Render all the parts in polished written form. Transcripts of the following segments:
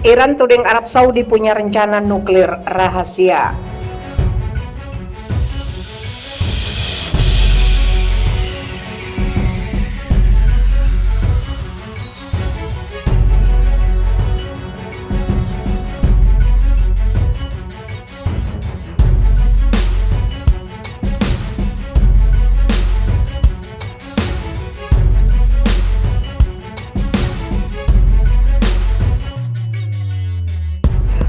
Iran tuding Arab Saudi punya rencana nuklir rahasia.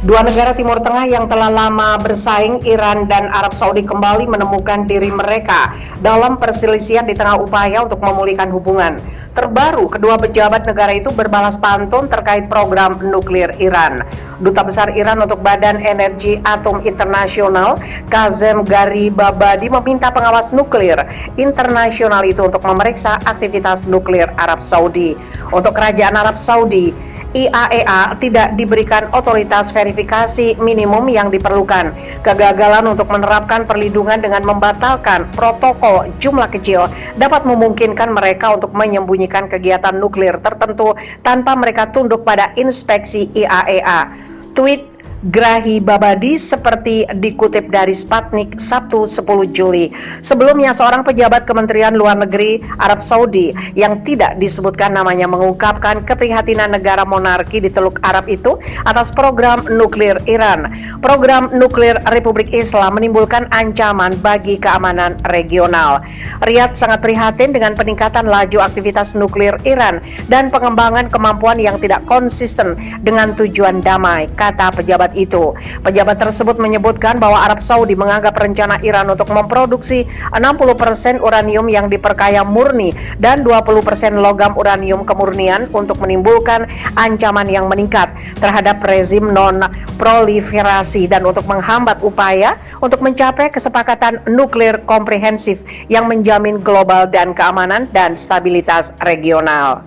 Dua negara Timur Tengah yang telah lama bersaing, Iran dan Arab Saudi, kembali menemukan diri mereka dalam perselisihan di tengah upaya untuk memulihkan hubungan. Terbaru, kedua pejabat negara itu berbalas pantun terkait program nuklir Iran. Duta Besar Iran untuk Badan Energi Atom Internasional, Kazem Garibabadi, meminta pengawas nuklir internasional itu untuk memeriksa aktivitas nuklir Arab Saudi. Untuk Kerajaan Arab Saudi, IAEA tidak diberikan otoritas verifikasi minimum yang diperlukan. Kegagalan untuk menerapkan perlindungan dengan membatalkan protokol jumlah kecil dapat memungkinkan mereka untuk menyembunyikan kegiatan nuklir tertentu tanpa mereka tunduk pada inspeksi IAEA. Tweet Garibabadi seperti dikutip dari Sputnik Sabtu 10 Juli. Sebelumnya, seorang pejabat Kementerian Luar Negeri Arab Saudi yang tidak disebutkan namanya mengungkapkan keprihatinan negara monarki di Teluk Arab itu atas program nuklir Iran. Program nuklir Republik Islam menimbulkan ancaman bagi keamanan regional. Riyadh sangat prihatin dengan peningkatan laju aktivitas nuklir Iran dan pengembangan kemampuan yang tidak konsisten dengan tujuan damai, kata pejabat itu. Pejabat tersebut menyebutkan bahwa Arab Saudi menganggap rencana Iran untuk memproduksi 60% uranium yang diperkaya murni dan 20% logam uranium kemurnian untuk menimbulkan ancaman yang meningkat terhadap rezim non-proliferasi dan untuk menghambat upaya untuk mencapai kesepakatan nuklir komprehensif yang menjamin global dan keamanan dan stabilitas regional.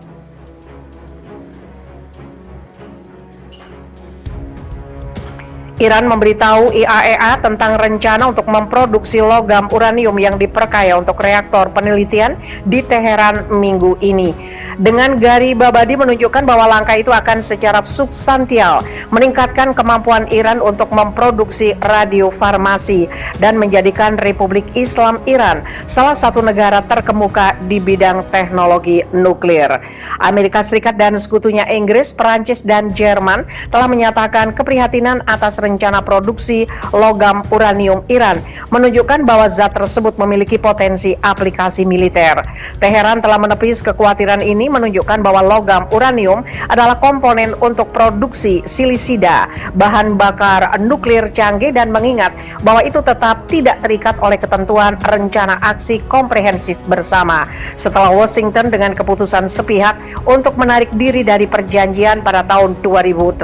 Iran memberitahu IAEA tentang rencana untuk memproduksi logam uranium yang diperkaya untuk reaktor penelitian di Teheran minggu ini. Dengan Garibabadi menunjukkan bahwa langkah itu akan secara substansial meningkatkan kemampuan Iran untuk memproduksi radiofarmasi dan menjadikan Republik Islam Iran salah satu negara terkemuka di bidang teknologi nuklir. Amerika Serikat dan sekutunya Inggris, Perancis, dan Jerman telah menyatakan keprihatinan atas rencana produksi logam uranium Iran, menunjukkan bahwa zat tersebut memiliki potensi aplikasi militer. Teheran telah menepis kekhawatiran ini, menunjukkan bahwa logam uranium adalah komponen untuk produksi silisida, bahan bakar nuklir canggih, dan mengingat bahwa itu tetap tidak terikat oleh ketentuan rencana aksi komprehensif bersama. Setelah Washington dengan keputusan sepihak untuk menarik diri dari perjanjian pada tahun 2018.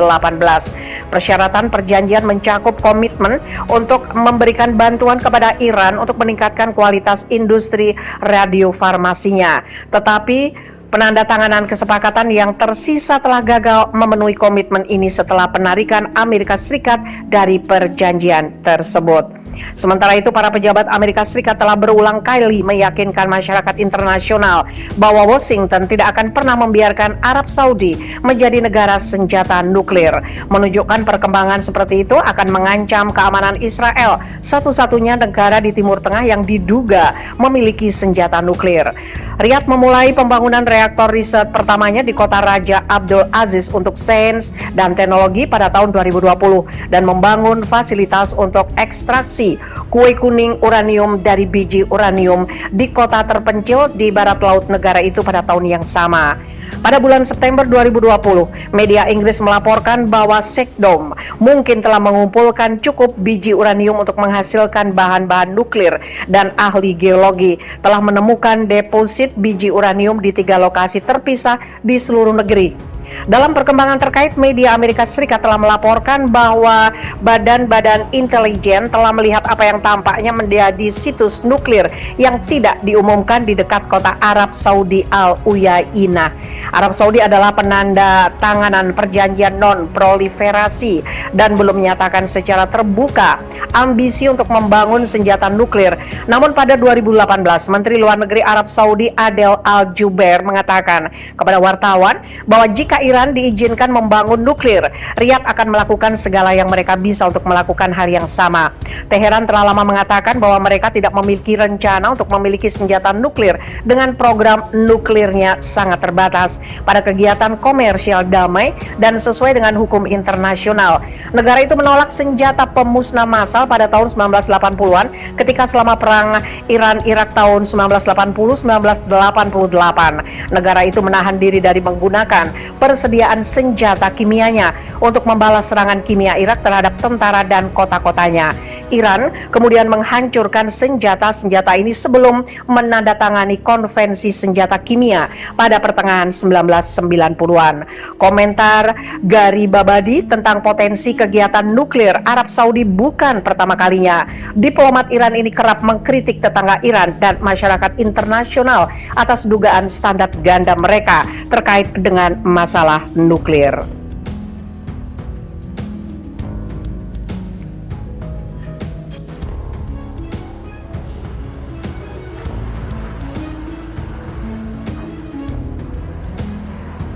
Persyaratan perjanjian mencakup komitmen untuk memberikan bantuan kepada Iran untuk meningkatkan kualitas industri radiofarmasinya. Tetapi penandatanganan kesepakatan yang tersisa telah gagal memenuhi komitmen ini setelah penarikan Amerika Serikat dari perjanjian tersebut. Sementara itu, para pejabat Amerika Serikat telah berulang kali meyakinkan masyarakat internasional bahwa Washington tidak akan pernah membiarkan Arab Saudi menjadi negara senjata nuklir. Menunjukkan perkembangan seperti itu akan mengancam keamanan Israel, satu-satunya negara di Timur Tengah yang diduga memiliki senjata nuklir. Riyadh memulai pembangunan reaktor riset pertamanya di kota Raja Abdul Aziz untuk sains dan teknologi pada tahun 2020 dan membangun fasilitas untuk ekstraksi kue kuning uranium dari biji uranium di kota terpencil di barat laut negara itu pada tahun yang sama. Pada bulan September 2020, media Inggris melaporkan bahwa Sekdom mungkin telah mengumpulkan cukup biji uranium untuk menghasilkan bahan-bahan nuklir, dan ahli geologi telah menemukan deposit biji uranium di 3 lokasi terpisah di seluruh negeri. Dalam perkembangan terkait, media Amerika Serikat telah melaporkan bahwa badan-badan intelijen telah melihat apa yang tampaknya menjadi situs nuklir yang tidak diumumkan di dekat kota Arab Saudi Al-Uyainah. Arab Saudi adalah penanda tanganan perjanjian non-proliferasi dan belum menyatakan secara terbuka ambisi untuk membangun senjata nuklir. Namun pada 2018, Menteri Luar Negeri Arab Saudi Adel Al-Jubeir mengatakan kepada wartawan bahwa jika Iran diizinkan membangun nuklir, Riyadh akan melakukan segala yang mereka bisa untuk melakukan hal yang sama. Teheran telah lama mengatakan bahwa mereka tidak memiliki rencana untuk memiliki senjata nuklir dengan program nuklirnya sangat terbatas pada kegiatan komersial damai dan sesuai dengan hukum internasional. Negara itu menolak senjata pemusnah massal pada tahun 1980-an ketika selama perang Iran-Irak tahun 1980-1988. Negara itu menahan diri dari menggunakan persediaan senjata kimianya untuk membalas serangan kimia Irak terhadap tentara dan kota-kotanya. Iran kemudian menghancurkan senjata-senjata ini sebelum menandatangani konvensi senjata kimia pada pertengahan 1990-an. Komentar Gharibabadi tentang potensi kegiatan nuklir Arab Saudi bukan pertama kalinya. Diplomat Iran ini kerap mengkritik tetangga Iran dan masyarakat internasional atas dugaan standar ganda mereka terkait dengan masalah nuklir.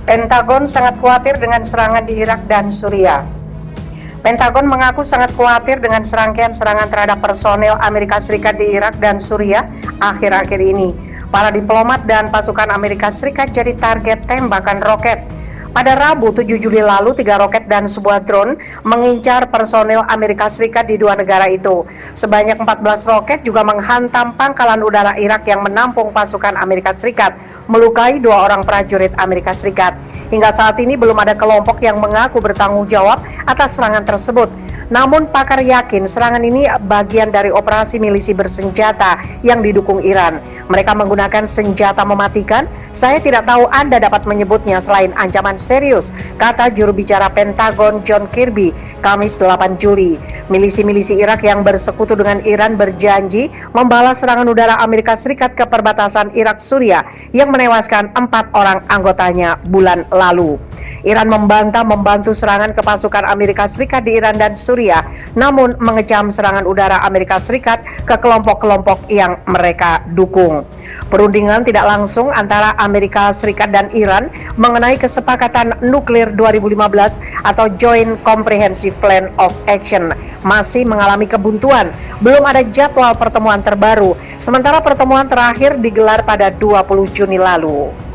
Pentagon sangat khawatir dengan serangan di Irak dan Suriah. Pentagon mengaku sangat khawatir dengan serangkaian serangan terhadap personel Amerika Serikat di Irak dan Suriah akhir-akhir ini. Para diplomat dan pasukan Amerika Serikat jadi target tembakan roket. Pada Rabu 7 Juli lalu, 3 roket dan sebuah drone mengincar personel Amerika Serikat di dua negara itu. Sebanyak 14 roket juga menghantam pangkalan udara Irak yang menampung pasukan Amerika Serikat, melukai 2 orang prajurit Amerika Serikat. Hingga saat ini belum ada kelompok yang mengaku bertanggung jawab atas serangan tersebut. Namun pakar yakin serangan ini bagian dari operasi milisi bersenjata yang didukung Iran. Mereka menggunakan senjata mematikan. Saya tidak tahu Anda dapat menyebutnya selain ancaman serius, kata juru bicara Pentagon John Kirby Kamis 8 Juli. Milisi-milisi Irak yang bersekutu dengan Iran berjanji membalas serangan udara Amerika Serikat ke perbatasan Irak-Suriah yang menewaskan 4 orang anggotanya bulan lalu. Iran membantah membantu serangan ke pasukan Amerika Serikat di Iran dan Suriah, namun mengecam serangan udara Amerika Serikat ke kelompok-kelompok yang mereka dukung. Perundingan tidak langsung antara Amerika Serikat dan Iran mengenai kesepakatan nuklir 2015 atau Joint Comprehensive Plan of Action masih mengalami kebuntuan. Belum ada jadwal pertemuan terbaru, sementara pertemuan terakhir digelar pada 20 Juni lalu.